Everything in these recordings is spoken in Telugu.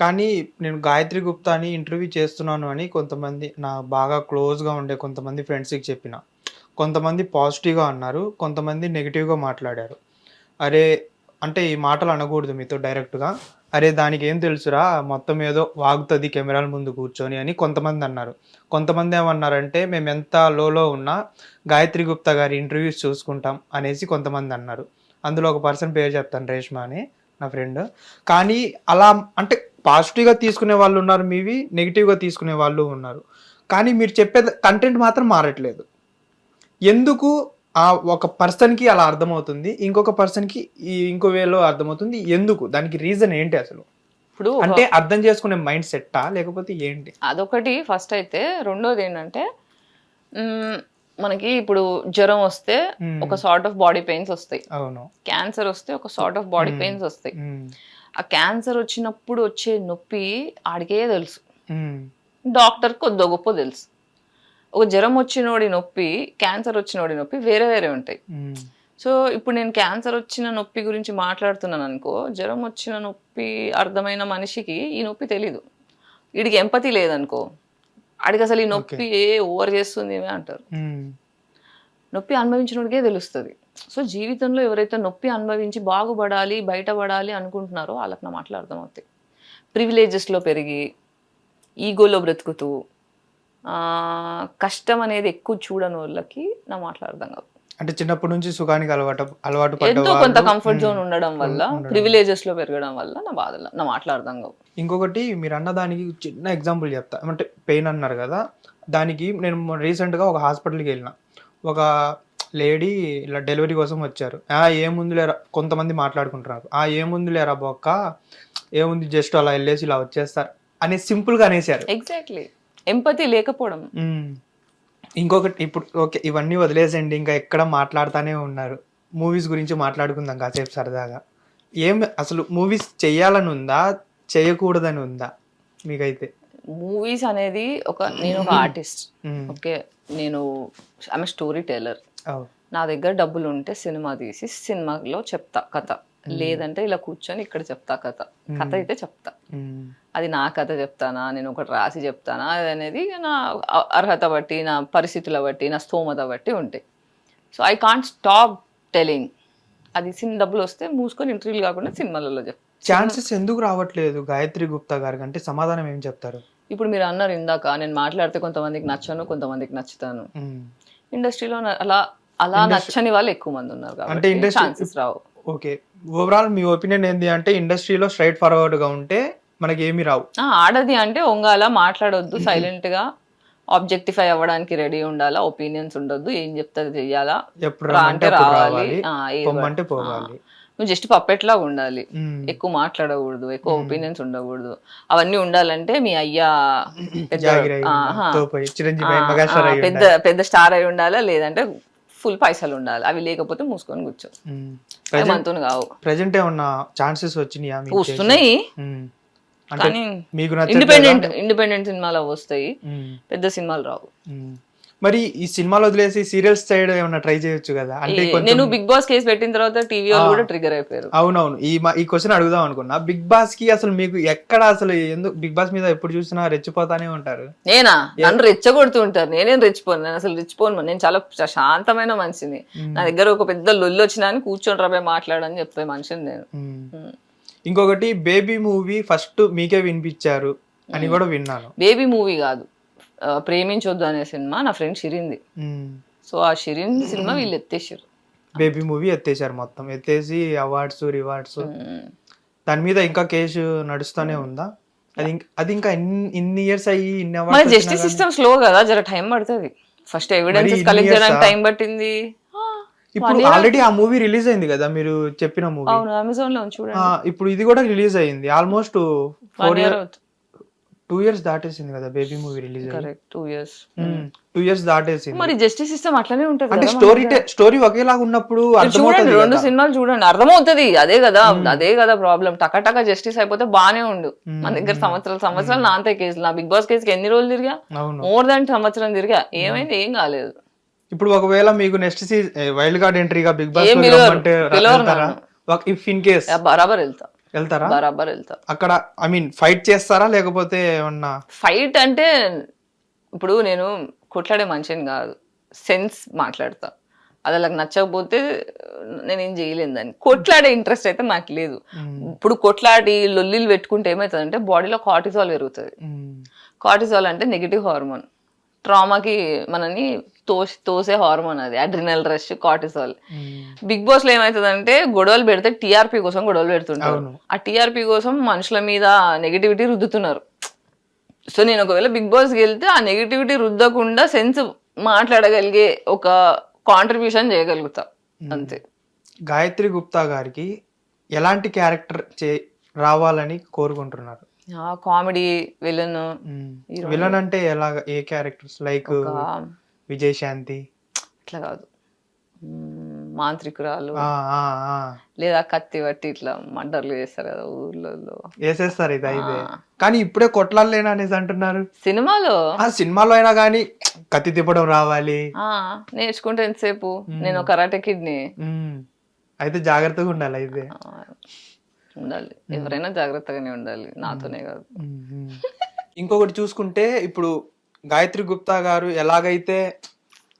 కానీ నేను గాయత్రి గుప్తాని ఇంటర్వ్యూ చేస్తున్నాను అని కొంతమంది నా బాగా క్లోజ్‌గా ఉండే కొంతమంది ఫ్రెండ్స్‌కి చెప్పిన. కొంతమంది పాజిటివ్‌గా అన్నారు. కొంతమంది నెగెటివ్‌గా మాట్లాడారు. అరే! అంటే ఈ మాటలు అనకూడదు మీతో డైరెక్ట్‌గా. అరే! దానికేం తెలుసురా మొత్తం ఏదో వాగుతది కెమెరాల ముందు కూర్చొని అని కొంతమందన్నారు. కొంతమందేమన్నారంటే మేమెంత లోలో ఉన్నా గాయత్రి గుప్తా గారి ఇంటర్వ్యూస్ చూసుకుంటాం అనేసి కొంతమందన్నారు. అందులో ఒక పర్సన్ పేరు చెప్తాను రేష్మ అని నా ఫ్రెండ్. కానీ అలా అంటే పాజిటివ్‌గా తీసుకునే వాళ్ళున్నారు మీవి, నెగెటివ్‌గా తీసుకునే వాళ్ళు ఉన్నారు. కానీ మీరు చెప్పే కంటెంట్ మాత్రం మారట్లేదు. ఎందుకు ఒక పర్సన్‌కి అలా అర్థమవుతుంది. ఇంకొక పర్సన్‌కి ఇంకో వేలో అర్థమవుతుంది. ఎందుకు? దానికి రీజన్ ఏంటి అసలు? ఇప్పుడు అంటే అర్థం చేసుకునే మైండ్ సెట్టా? లేకపోతే ఏంటి? అదొకటి ఫస్ట్ అయితే. రెండోది ఏంటంటే మనకి ఇప్పుడు జ్వరం వస్తే ఒక సార్ట్ ఆఫ్ బాడీ పెయిన్స్ వస్తాయి. అవును. క్యాన్సర్ వస్తే ఒక సార్ట్ ఆఫ్ బాడీ పెయిన్స్ వస్తాయి. ఆ క్యాన్సర్ వచ్చినప్పుడు వచ్చే నొప్పి ఆడికే తెలుసు, డాక్టర్ కొద్దో గొప్ప తెలుసు. ఒక జ్వరం వచ్చినోడి నొప్పి, క్యాన్సర్ వచ్చినోడి నొప్పి వేరే వేరే ఉంటాయి. సో ఇప్పుడు నేను క్యాన్సర్ వచ్చిన నొప్పి గురించి మాట్లాడుతున్నాను అనుకో, జ్వరం వచ్చిన నొప్పి అర్థమైన మనిషికి ఈ నొప్పి తెలీదు. వీడికి ఎంపతి లేదనుకో, ఆడికి అసలు ఈ నొప్పి ఓవర్ చేస్తుంది ఏమే అంటారు. నొప్పి అనుభవించినోడికే తెలుస్తుంది. సో జీవితంలో ఎవరైతే నొప్పి అనుభవించి బాగుపడాలి, బయటపడాలి అనుకుంటున్నారో వాళ్ళకి నా మాటలు అర్థమవుతాయి. ప్రివిలేజెస్లో పెరిగి ఈగోలో బ్రతుకుతూ కష్టం అనేది ఎక్కువ చూడని వాళ్ళకి నా మాటలు అర్థం కావు. అంటే చిన్నప్పటి నుంచి సుఖానికి అలవాటు ఎంతో కొంత కంఫర్ట్ జోన్ ఉండడం వల్ల, ప్రివిలేజెస్ లో పెరగడం వల్ల నా మాటలు అర్థం కావు. ఇంకొకటి మీరు అన్న దానికి చిన్న ఎగ్జాంపుల్ చెప్తా. అంటే పెయిన్ అన్నారు కదా, దానికి నేను రీసెంట్గా ఒక హాస్పిటల్కి వెళ్ళిన. ఒక లేడీ ఇలా డెలివరీ కోసం వచ్చారు. ఏముంది లేరా, కొంతమంది మాట్లాడుకుంటున్నారు. ఏముంది లేరా బొక్క, ఏముంది జస్ట్ అలా వెళ్ళేసి ఇలా వచ్చేస్తారు అని సింపుల్గా అనేసారు. ఎగ్జాక్ట్లీ, ఎంపతి లేకపోవడం. ఇంకొకటి ఇప్పుడు ఓకే ఇవన్నీ వదిలేసండి, ఇంకా ఎక్కడ మాట్లాడుతూనే ఉన్నారు. మూవీస్ గురించి మాట్లాడుకుందాం కాసేపు సరదాగా. అసలు మూవీస్ చెయ్యాలని ఉందా, చేయకూడదని ఉందా మీకైతే? మూవీస్ అనేది నేను ఒక ఆర్టిస్ట్. ఓకే, నేను ఆమె స్టోరీ టెల్లర్. నా దగ్గర డబ్బులు ఉంటే సినిమా తీసి సినిమాలో చెప్తా కథ, లేదంటే ఇలా కూర్చొని ఇక్కడ చెప్తా కథ. కథ అయితే చెప్తా. అది నా కథ చెప్తానా, నేను ఒకటి రాసి చెప్తానా అనేది నా అర్హత బట్టి, నా పరిస్థితుల బట్టి, నా స్తోమత బట్టి ఉంటాయి. So I can't stop telling. అది డబ్బులు వస్తే మూసుకొని ఇంటర్వ్యూలు కాకుండా సినిమాలలో చెప్తా. ఛాన్సెస్ ఎందుకు రావట్లేదు గాయత్రి గుప్తా గారికి అంటే సమాధానం ఏం చెప్తారు? ఇప్పుడు మీరు అన్నారు ఇందాక, నేను మాట్లాడితే కొంతమందికి నచ్చను, కొంతమందికి నచ్చుతాను. ఇండస్ట్రీలో అలా నచ్చని వాళ్ళు ఎక్కువ మంది ఉన్నారు కాబట్టి ఛాన్సెస్ రావు. ఓకే, ఓవరాల్ మీ ఒపీనియన్ ఏంటి అంటే ఇండస్ట్రీలో స్ట్రైట్ ఫార్వర్డ్ గా ఉంటే మనకి ఏమి రావు. ఆడది అంటే ఒంగాల మాట్లాడొద్దు, సైలెంట్ గా ఆబ్జెక్టిఫై అవ్వడానికి రెడీ ఉండాలా, ఒపీనియన్స్ ఉండొద్దు, ఏం చెప్తే చేయాలా, అంటే రావాలి, నువ్వు జస్ట్ పప్పెట్లా ఉండాలి, ఎక్కువ మాట్లాడకూడదు, ఎక్కువ ఒపీనియన్స్ ఉండకూడదు. అవన్నీ ఉండాలంటే మీ అయ్యా పెద్ద స్టార్ అయి ఉండాలా, లేదంటే ఫుల్ పైసలు ఉండాలి. అవి లేకపోతే మూసుకొని కూర్చో. మనతో కావు. ప్రెజెంట్ ఏమన్నా ఛాన్సెస్ వస్తున్నాయి కానీ ఇండిపెండెంట్ సినిమాలు వస్తాయి, పెద్ద సినిమాలు రావు. మరి ఈ సినిమాలు వదిలేసి సీరియల్స్ సైడ్ ఏమన్నా ట్రై చేయొచ్చు కదా? అంటే నేను బిగ్ బాస్ కేసు పెట్టిన తర్వాత టీవీ వాళ్ళు కూడా ట్రిగర్ అయిపోయారు. అవునవును, ఈ క్వశ్చన్ అడుగుదాం అనుకున్నా. బిగ్ బాస్ కి అసలు మీకు ఎక్కడ అసలు ఎందుకు బిగ్ బాస్ మీద ఎప్పుడు చూసినా రెచ్చిపోతానే ఉంటారు? నన్ను రెచ్చగొడుతూ ఉంటారు. నేనేం రెచ్చిపోను, నేను అసలు రెచ్చిపోను. నేను చాలా శాంతమైన మనిషిని. నా దగ్గర ఒక పెద్ద లొల్లి వచ్చినా అని కూర్చొని రాబోయే మాట్లాడని చెప్పే మనిషిని నేను. ఇంకొకటి బేబీ మూవీ ఫస్ట్ మీకే వినిపించారు అని కూడా విన్నాను. బేబీ మూవీ కాదు, ప్రేమించొద్దు అనే సినిమా నా ఫ్రెండ్ షిరింది. సో ఆ షిరిన్ సినిమా వీళ్ళు ఎత్తేసారు. బేబీ మూవీ ఎత్తేసారు, మొత్తం ఎత్తేసి అవార్డ్స్ రివార్డ్స్. దాని మీద ఇంకా కేసు నడుస్తూనే ఉందా? అది ఇంకా ఇన్ని ఇయర్స్ అయ్యి ఇన్ని అవార్డ్స్. జస్టిస్ సిస్టమ్ స్లో కదా, జర టైం పడుతుంది. ఫస్ట్ ఎవిడెన్సెస్ కలెక్ట్ చేయడానికి టైం పట్టింది. ఇప్పుడు ఆల్రెడీ ఆ మూవీ రిలీజ్ అయింది కదా మీరు చెప్పిన మూవీ. అవును, అమెజాన్ లో చూడండి. ఇప్పుడు ఇది కూడా రిలీజ్ అయింది. ఆల్మోస్ట్ 2 years దాటేసింది కదా బేబీ మూవీ రిలీజ్ అయ్యి. Correct, 2 years. 2 years దాటేసింది. మరి జస్టిస్ సిస్టమ్ అట్లనే ఉంటది. అంటే స్టోరీ ఒకేలాగా ఉన్నప్పుడు చూడండి, 2 సినిమాలు చూడండి, అర్థమవుతుంది. అదే కదా ప్రాబ్లం. టక జస్టిస్ అయిపోతే బానే ఉండు. మన దగ్గర సంవత్సరాలు నాంతే కేసులు. నా బిగ్ బాస్ కేసుకి ఎన్ని రోజులు తిరిగా? మోర్ దాన్ సంవత్సరం తిరిగా. ఏమైంది? ఏం కాలేదు. ఇప్పుడు ఒకవేళ మీకు నెక్స్ట్ వైల్డ్ కార్డ్ ఎంట్రీగా Bigg Boss if in case బరాబర్ వెళ్తా. వెళ్తారా? బరాబర్ వెళ్తా. అక్కడ ఐ మీన్ ఫైట్ చేస్తారా లేకపోతే ఏమన్నా? ఫైట్ అంటే ఇప్పుడు నేను కొట్లాడే మనిషిని కాదు, సెన్స్ మాట్లాడతా. అది వాళ్ళకి నచ్చకపోతే నేనేం చేయలేను దాన్ని. కొట్లాడే ఇంట్రెస్ట్ అయితే నాకు లేదు. ఇప్పుడు కొట్లాడి లొల్లిలు పెట్టుకుంటే ఏమవుతుందంటే బాడీలో కార్టిజాల్ పెరుగుతుంది. కార్టిజాల్ అంటే నెగిటివ్ హార్మోన్, ట్రామాకి మనని తోసే హార్మోన్, అది adrenal rush, cortisol. Bigg Boss లో ఏమవుతుందంటే గొడవలు పెడితే టీఆర్పీ కోసం గొడవలు పెడుతుంటారు. ఆ టీఆర్పీ కోసం మనుషుల మీద నెగిటివిటీ రుద్దుతున్నారు. సో నేను ఒకవేళ బిగ్ బాస్కి వెళ్తే ఆ నెగిటివిటీ రుద్దకుండా సెన్స్ మాట్లాడగలిగే ఒక కాంట్రిబ్యూషన్ చేయగలుగుతా అంతే. గాయత్రి గుప్తా గారికి ఎలాంటి క్యారెక్టర్ రావాలని కోరుకుంటున్నారు? Comedy, villain. విలన్ అంటే ఎలాగ, ఏ క్యారెక్టర్స్? లైక్ విజయశాంతి ఇట్లా కాదు, మాంత్రికురాలు లేదా కత్తి బట్టి ఇట్లా మర్డర్లు చేస్తారు కదా ఊర్లలో, వేసేస్తారు ఇది అయితే. కానీ ఇప్పుడే కొట్లాడలేనా అనేసి అంటున్నారు. సినిమాలో అయినా కానీ కత్తి తిప్పడం రావాలి, నేర్చుకుంటే ఎంతసేపు. నేను కరాటే కిడ్ని. అయితే జాగ్రత్తగా ఉండాలి. అయితే ఉండాలి, ఎవరైనా జాగ్రత్తగానే ఉండాలి, నాతోనే కాదు. ఇంకొకటి చూసుకుంటే ఇప్పుడు గాయత్రి గుప్తా గారు ఎలాగైతే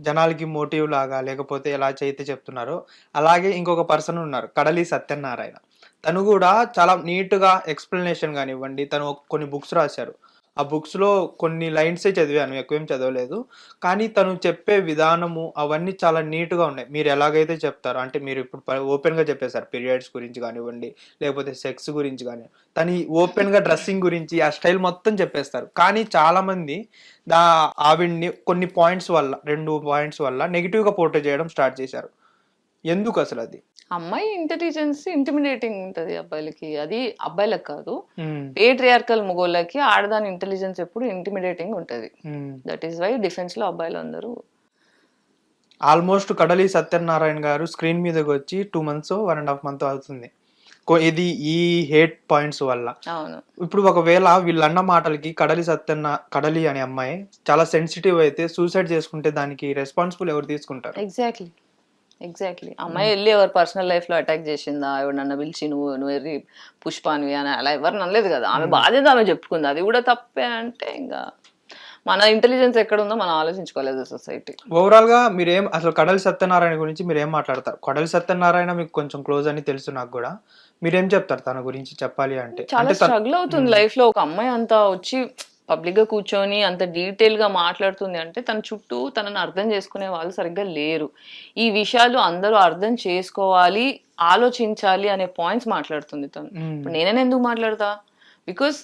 జనాలకి మోటివ్ లాగా లేకపోతే ఎలా అయితే చెప్తున్నారో, అలాగే ఇంకొక పర్సన్ ఉన్నారు, కడలి సత్యనారాయణ. తను కూడా చాలా నీట్గా ఎక్స్ప్లెనేషన్ కానివ్వండి, తను కొన్ని బుక్స్ రాశారు. ఆ బుక్స్లో కొన్ని లైన్సే చదివాను, ఎక్కువేం చదవలేదు. కానీ తను చెప్పే విధానము అవన్నీ చాలా నీట్గా ఉన్నాయి. మీరు ఎలాగైతే చెప్తారో, అంటే మీరు ఇప్పుడు ఓపెన్గా చెప్పేశారు పీరియడ్స్ గురించి కానివ్వండి, లేకపోతే సెక్స్ గురించి కానీ, తను ఓపెన్గా డ్రెస్సింగ్ గురించి ఆ స్టైల్ మొత్తం చెప్పేస్తారు. కానీ చాలామంది ఆవిడ్ని కొన్ని పాయింట్స్ వల్ల, 2 పాయింట్స్ వల్ల నెగిటివ్గా పోర్ట్రే చేయడం స్టార్ట్ చేశారు. ఎందుకు అసలు అది? అమ్మాయి ఇంటెలిజెన్స్ ఇంటిమిడేటింగ్ ఉంటది అబ్బాయిలకి, అది అబ్బాయిలకు కాదు, పేట్రియార్కల్ మొగోళ్ళకి ఆడదాని ఇంటెలిజెన్స్ ఎప్పుడు ఇంటిమిడేటింగ్ ఉంటది. దట్ ఈస్ వై డిఫెన్స్ లో అబ్బాయిలు అందరూ. ఆల్మోస్ట్ కడలి సత్యనారాయణ గారు స్క్రీన్ మీదకి వచ్చి 2 months 1.5 months అవుతుంది. ఇది ఈ హేట్ పాయింట్స్ వల్ల. ఇప్పుడు ఒకవేళ వీళ్ళన్న మాటలకి కడలి అనే అమ్మాయి చాలా సెన్సిటివ్ అయితే సూసైడ్ చేసుకుంటే దానికి రెస్పాన్సిబుల్ ఎవరు తీసుకుంటారు? ఎగ్జాక్ట్లీ అమ్మాయి వెళ్ళి ఎవరు పర్సనల్ లైఫ్ లో అటాక్ చేసిందా, ఎవరు నన్ను పిలిచి నువ్వు ఎర్రి పుష్పానివి అని అలా ఎవరు నమ్మలేదు కదా. ఆమె బాధ్యత ఆమె చెప్పుకుంది, అది కూడా తప్పే. అంటే ఇంకా మన ఇంటెలిజెన్స్ ఎక్కడ ఉందో మనం ఆలోచించుకోలేదు సొసైటీ. ఓవరాల్ గా మీరేం అసలు కడలి సత్యనారాయణ గురించి మీరేం మాట్లాడతారు? కడలి సత్యనారాయణ మీకు కొంచెం క్లోజ్ అని తెలుసు నాకు కూడా, మీరేం చెప్తారు తన గురించి చెప్పాలి అంటే? చాలా స్ట్రగుల్ అవుతుంది లైఫ్ లో. ఒక అమ్మాయి అంతా వచ్చి పబ్లిక్ గా కూర్చొని అంత డీటెయిల్ గా మాట్లాడుతుంది అంటే తన చుట్టూ తనని అర్థం చేసుకునే వాళ్ళు సరిగ్గా లేరు. ఈ విషయాలు అందరూ అర్థం చేసుకోవాలి, ఆలోచించాలి అనే పాయింట్స్ మాట్లాడుతుంది తను. ఇప్పుడు నేనే ఎందుకు మాట్లాడతా? బికాస్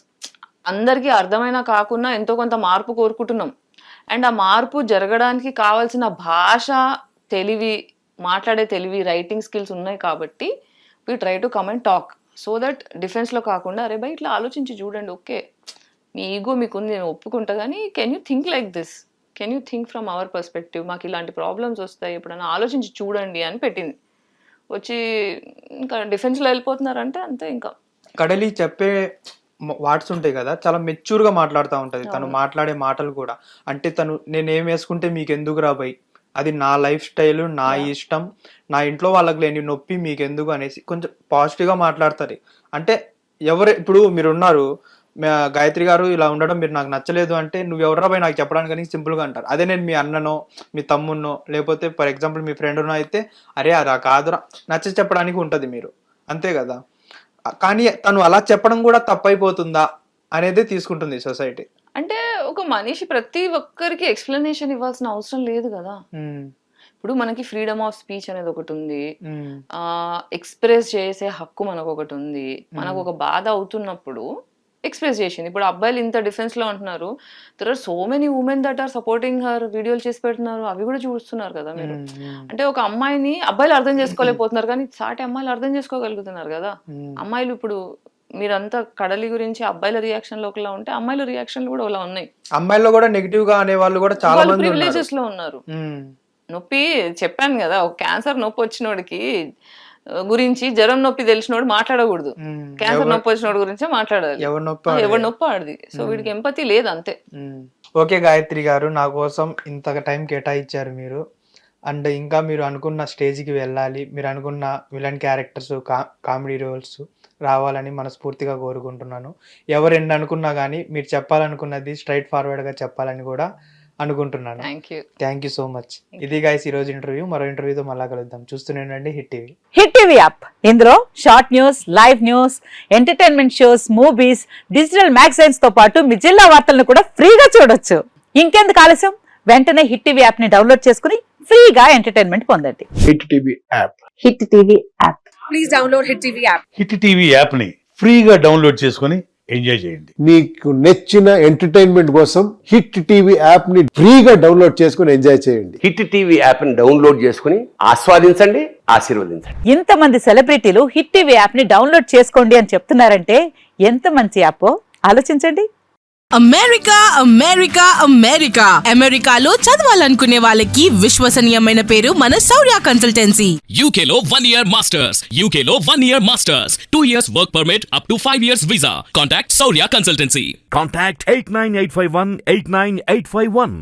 అందరికీ అర్థమైనా కాకుండా ఎంతో కొంత మార్పు కోరుకుంటున్నాం. అండ్ ఆ మార్పు జరగడానికి కావాల్సిన భాష, తెలివి, మాట్లాడే తెలివి, రైటింగ్ స్కిల్స్ ఉన్నాయి కాబట్టి we try to come and talk. So that డిఫెన్స్లో కాకుండా అరే బై ఇట్లా ఆలోచించి చూడండి, ఓకే మీ ఈగో మీకుంది నేను ఒప్పుకుంటా, కానీ can you think like this, can you think from our perspective, మాకు ఇలాంటి ప్రాబ్లమ్స్ వస్తాయి ఎప్పుడన్నా ఆలోచించి చూడండి అని పెట్టింది. వచ్చి ఇంకా డిఫెన్స్లో వెళ్ళిపోతున్నారంటే అంతే. ఇంకా కడలి చెప్పే వాట్స్ ఉంటాయి కదా, చాలా మెచ్యూర్గా మాట్లాడుతూ ఉంటుంది తను. మాట్లాడే మాటలు కూడా అంటే తను నేనేం వేసుకుంటే మీకు ఎందుకు రాబోయి, అది నా లైఫ్ స్టైల్, నా ఇష్టం, నా ఇంట్లో వాళ్ళకి లేని నొప్పి మీకు ఎందుకు అనేసి కొంచెం పాజిటివ్గా మాట్లాడతారు. అంటే ఇప్పుడు మీరున్నారు గాయత్రి గారు ఇలా ఉండడం మీరు నాకు నచ్చలేదు అంటే నువ్వు ఎవరాబాయి నాకు చెప్పడానికి సింపుల్గా అంటారు. అదే నేను మీ అన్ననో మీ తమ్మున్నో లేకపోతే ఫర్ ఎగ్జాంపుల్ మీ ఫ్రెండ్నో అయితే అరే అలా కాదురా నచ్చ చెప్పడానికి ఉంటుంది మీరు, అంతే కదా. కానీ తను అలా చెప్పడం కూడా తప్పైపోతుందా అనేది తీసుకుంటుంది సొసైటీ. అంటే ఒక మనిషి ప్రతి ఒక్కరికి ఎక్స్ప్లెనేషన్ ఇవ్వాల్సిన అవసరం లేదు కదా. ఇప్పుడు మనకి ఫ్రీడమ్ ఆఫ్ స్పీచ్ అనేది ఒకటి ఉంది, ఎక్స్ప్రెస్ చేసే హక్కు మనకు ఒకటి ఉంది. మనకు ఒక బాధ అవుతున్నప్పుడు ఎక్స్ప్రెస్ చేసింది. ఇప్పుడు అబ్బాయిలు ఇంత డిఫెన్స్ లో అంటున్నారు, there are so many women that are supporting her, వీడియోలు చేసి పెడుతున్నారు, అవి కూడా చూస్తున్నారు కదా మీరు. అంటే ఒక అమ్మాయిని అబ్బాయిలు అర్థం చేసుకోలేకపోతున్నారు కానీ సాటి అమ్మాయిలు అర్థం చేసుకోగలుగుతున్నారు కదా. అమ్మాయిలు ఇప్పుడు మీరంతా కడలి గురించి అబ్బాయిల రియాక్షన్లు ఒకలా ఉంటే అమ్మాయిల రియాక్షన్లు కూడా ఒకలా ఉన్నాయి. అమ్మాయిలో కూడా నెగిటివ్ గా అనే వాళ్ళు కూడా చాలా మంది ప్రివిలేజెస్ లో ఉన్నారు. నొప్పి చెప్పాను కదా, ఒక క్యాన్సర్ నొప్పి వచ్చినోడికి గురించి జ్వరం నొప్పి తెలిసినోడు మాట్లాడకూడదు, క్యాన్సర్ నొప్పి వచ్చినోడు గురించే మాట్లాడాలి. ఎవరి నొప్పి ఆడది. సో వీడికి ఎంపతి లేదు అంతే. ఓకే గాయత్రి గారు, నా కోసం ఇంత టైం కేటాయించారు మీరు. అండ్ ఇంకా మీరు అనుకున్న స్టేజ్కి వెళ్ళాలి, మీరు అనుకున్న విలన్ క్యారెక్టర్స్, కామెడీ రోల్స్ రావాలని మనస్ఫూర్తిగా కోరుకుంటున్నాను. ఎవరు ఎన్ని అనుకున్నా కానీ మీరు చెప్పాలనుకున్నది స్ట్రైట్ ఫార్వర్డ్గా చెప్పాలని కూడా అనుకుంటున్నాను. Thank you so much. ఇది గైస్ ఈరోజు ఇంటర్వ్యూ. మరో ఇంటర్వ్యూతో మళ్ళా కలుద్దాం. చూస్తూనే ఉండండి Hit TV. Hit TV app, ఇందులో short news, live news, entertainment shows, movies, digital magazines తో పాటు మీ జిల్లా వార్తలను కూడా ఫ్రీగా చూడొచ్చు. ఇంకెందుకు ఆలస్యం, వెంటనే హిట్ టీవీ యాప్ ని డౌన్లోడ్ చేసుకుని ఫ్రీగా ఎంటర్టైన్మెంట్ పొందండి. Hit TV app. Hit TV app. Please download hit TV app. Hit TV app ని ఫ్రీగా డౌన్లోడ్ చేసుకొని ఎంజాయ్ చేయండి. మీకు నచ్చిన ఎంటర్టైన్మెంట్ కోసం హిట్ టీవీ యాప్ ని ఫ్రీగా డౌన్లోడ్ చేసుకుని ఎంజాయ్ చేయండి. హిట్ టీవీ యాప్ ని డౌన్లోడ్ చేసుకుని ఆస్వాదించండి, ఆశీర్వదించండి. ఇంతమంది సెలబ్రిటీలు హిట్ టీవీ యాప్ ని డౌన్లోడ్ చేసుకోండి అని చెప్తున్నారంటే ఎంత మంచి యాప్ ఆలోచించండి. అమెరికా అమెరికా అమెరికా అమెరికాలో చదవాలనుకునే వాళ్ళకి విశ్వసనీయమైన పేరు మన శౌర్య కన్సల్టెన్సీ. UK లో 1 year masters. UK లో 1 year masters. 2 years work permit up to 5 years visa. Contact Saurya Consultancy. Contact 89851 89851.